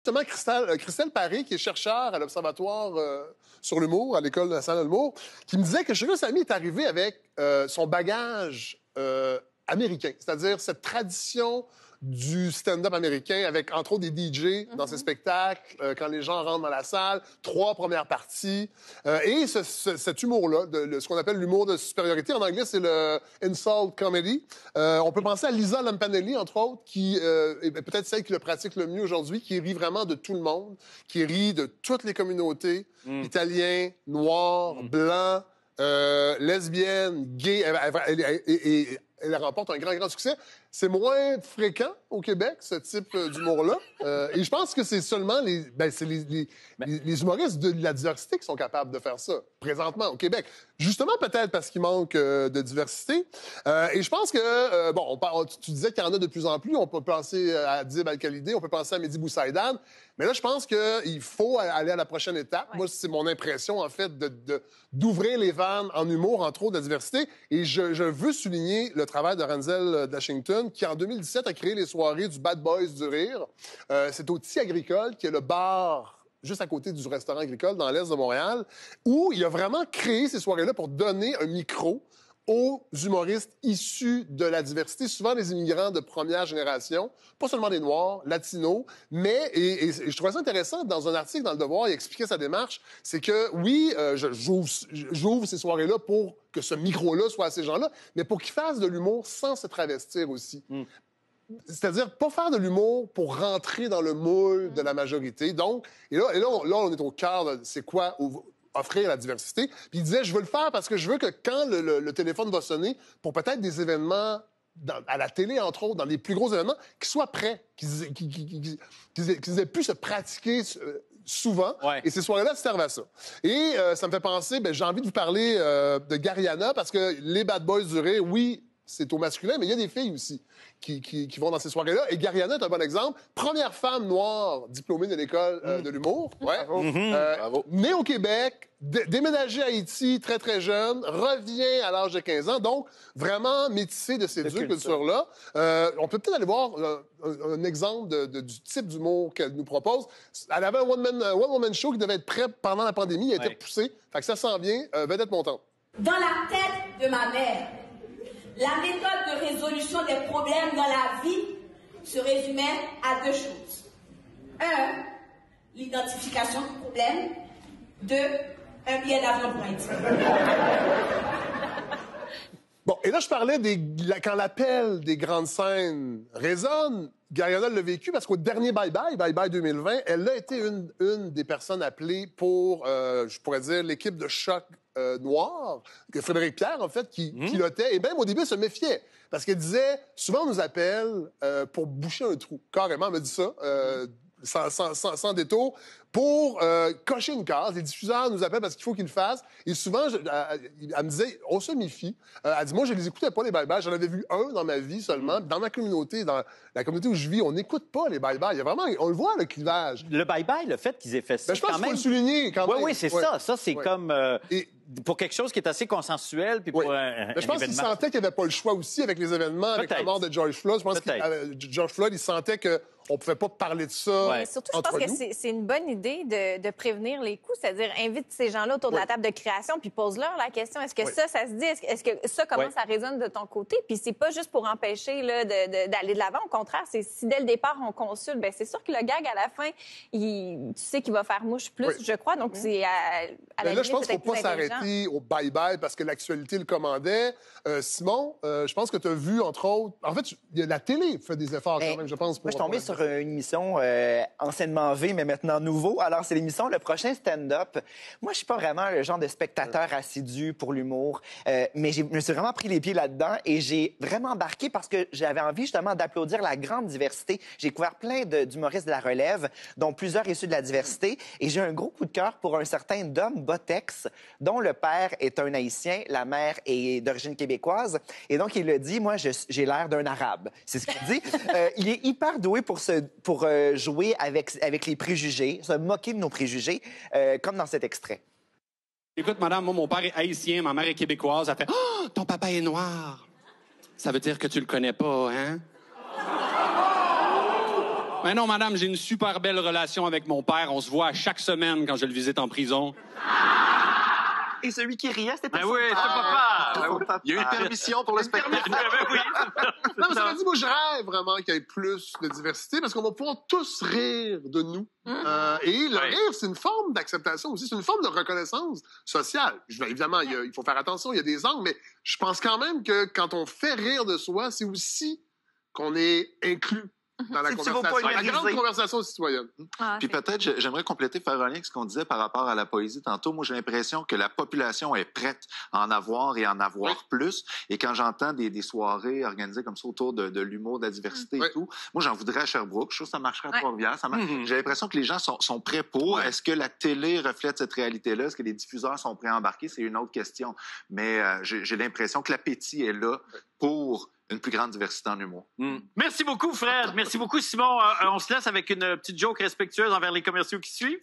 justement Christelle Paré, qui est chercheure à l'Observatoire sur l'humour, à l'École nationale de l'humour, qui me disait que Sugar Sammy est arrivé avec son bagage américain, c'est-à-dire cette tradition du stand-up américain avec, entre autres, des DJ dans ses spectacles, quand les gens rentrent dans la salle, 3 premières parties. Et cet humour-là, ce qu'on appelle l'humour de supériorité, en anglais, c'est le insult comedy. On peut penser à Lisa Lampanelli, entre autres, qui est peut-être celle qui le pratique le mieux aujourd'hui, qui rit vraiment de tout le monde, qui rit de toutes les communautés, italiens, noirs, blancs, lesbiennes, gays. Elle remporte un grand succès. C'est moins fréquent au Québec, ce type d'humour-là. Et je pense que c'est seulement les humoristes de la diversité qui sont capables de faire ça, présentement, au Québec. Justement, peut-être parce qu'il manque de diversité. Et je pense que, tu disais qu'il y en a de plus en plus. On peut penser à Adib Al-Khalidi, on peut penser à Mehdi Boussaïdan. Mais là, je pense qu'il faut aller à la prochaine étape. Ouais. Moi, c'est mon impression, en fait, d'ouvrir les vannes en humour, entre autres, de la diversité. Et je veux souligner le travail de Renzel Dashington, qui, en 2017, a créé les soirées du Bad Boys du Rire. C'est au Petit Agricole, qui est le bar juste à côté du restaurant agricole dans l'est de Montréal, où il a vraiment créé ces soirées-là pour donner un micro aux humoristes issus de la diversité, souvent des immigrants de première génération, pas seulement des Noirs, latinos, mais, et je trouvais ça intéressant, dans un article dans Le Devoir, il expliquait sa démarche, c'est que, oui, j'ouvre ces soirées-là pour que ce micro-là soit à ces gens-là, mais pour qu'ils fassent de l'humour sans se travestir aussi. C'est-à-dire, pas faire de l'humour pour rentrer dans le moule de la majorité. Donc, et là, on est au cœur de c'est quoi offrir la diversité. Puis il disait, je veux le faire parce que je veux que quand le téléphone va sonner pour peut-être des événements à la télé, entre autres, dans les plus gros événements, qu'ils soient prêts, qu'ils aient pu se pratiquer souvent. Ouais. Et ces soirées-là servent à ça. Et ça me fait penser, j'ai envie de vous parler de Gariana parce que les Bad Boys du Rire, oui, c'est au masculin, mais il y a des filles aussi qui vont dans ces soirées-là. Et Gariana est un bon exemple. Première femme noire diplômée de l'école de l'humour. Ouais. Bravo. Née au Québec, déménagée à Haïti très, très jeune, revient à l'âge de 15 ans. Donc, vraiment métissée de ces deux cultures-là. On peut peut-être aller voir un exemple du type d'humour qu'elle nous propose. Elle avait un one-woman show qui devait être prêt pendant la pandémie. Il a été repoussé. Fait que ça s'en vient. Vedette montante. Dans la tête de ma mère, la méthode de résolution des problèmes dans la vie se résumait à 2 choses. 1, l'identification du problème. 2, un billet d'avion pour Haïti. Bon, et là, je parlais quand l'appel des grandes scènes résonne. Gariana l'a vécu parce qu'au dernier Bye Bye 2020, elle a été une des personnes appelées pour, je pourrais dire, l'équipe de choc noir, que Frédéric Pierre, en fait, qui pilotait. Et même au début, elle se méfiait. Parce qu'elle disait, souvent, on nous appelle pour boucher un trou. Carrément, elle me dit ça, sans détour, pour cocher une case. Les diffuseurs nous appellent parce qu'il faut qu'ils le fassent. Et souvent, elle me disait, on se méfie. Elle dit, moi, je les écoutais pas, les bye-bye. J'en avais vu un dans ma vie seulement. Dans ma communauté, dans la communauté où je vis, on n'écoute pas les bye-bye. Il y a vraiment, on le voit, le clivage. Le bye-bye, le fait qu'ils aient fait ça, je pense qu'il faut le souligner quand même. Oui, c'est ça. Ça, c'est comme... pour quelque chose qui est assez consensuel. Puis pour je pense qu'il sentait qu'il n'y avait pas le choix aussi avec les événements, avec la mort de George Floyd. Je pense que George Floyd, il sentait qu'on ne pouvait pas parler de ça. Mais surtout, je pense que c'est une bonne idée de prévenir les coups, c'est-à-dire invite ces gens-là autour de la table de création puis pose-leur la question. Est-ce que ça se dit? Est-ce que ça, comment ça résonne de ton côté? Puis c'est pas juste pour empêcher d'aller de l'avant. Au contraire, c'est si dès le départ, on consulte, c'est sûr que le gag, à la fin, tu sais qu'il va faire mouche plus, je crois. Donc, c'est à la là, limite, je pense qu'il ne faut pas s'arrêter au bye-bye parce que l'actualité le commandait. Simon, je pense que tu as vu, entre autres... En fait, la télé fait des efforts quand même, je pense. Moi, je suis tombé sur une émission anciennement V, mais maintenant nouveau. Alors, c'est l'émission Le Prochain Stand-Up. Moi, je suis pas vraiment le genre de spectateur assidu pour l'humour, mais je me suis vraiment pris les pieds là-dedans et j'ai vraiment embarqué parce que j'avais envie justement d'applaudir la grande diversité. J'ai découvert plein d'humoristes de la relève, dont plusieurs issus de la diversité, et j'ai un gros coup de cœur pour un certain Dom Botex, dont le père est un Haïtien, la mère est d'origine québécoise, et donc il le dit, moi, j'ai l'air d'un Arabe. C'est ce qu'il dit. Il est hyper doué pour jouer avec les préjugés, se moquer de nos préjugés, comme dans cet extrait. Écoute, madame, moi, mon père est haïtien, ma mère est québécoise. Elle fait « Oh, ton papa est noir. Ça veut dire que tu le connais pas, hein? » Mais non, madame, j'ai une super belle relation avec mon père. On se voit chaque semaine quand je le visite en prison. Et celui qui riait, c'était Ben son oui, c'est papa. papa. Il y a eu une permission pour le spectacle. Non, mais ça veut dire, moi, je rêve vraiment qu'il y ait plus de diversité parce qu'on va pouvoir tous rire de nous. Et le rire, c'est une forme d'acceptation aussi. C'est une forme de reconnaissance sociale. Évidemment, il faut faire attention, il y a des angles, mais je pense quand même que quand on fait rire de soi, c'est aussi qu'on est inclus dans la conversation, la grande conversation citoyenne. Puis peut-être, j'aimerais compléter, faire un lien avec ce qu'on disait par rapport à la poésie tantôt. Moi, j'ai l'impression que la population est prête à en avoir et en avoir plus. Et quand j'entends des soirées organisées comme ça autour de l'humour, de la diversité et tout, moi, j'en voudrais à Sherbrooke. Je trouve que ça marcherait à Trois-Rivières. J'ai l'impression que les gens sont prêts pour. Est-ce que la télé reflète cette réalité-là? Est-ce que les diffuseurs sont prêts à embarquer? C'est une autre question. Mais j'ai l'impression que l'appétit est là pour une plus grande diversité en humour. Merci beaucoup, Fred. Merci beaucoup, Simon. On se laisse avec une petite joke respectueuse envers les commerciaux qui suivent.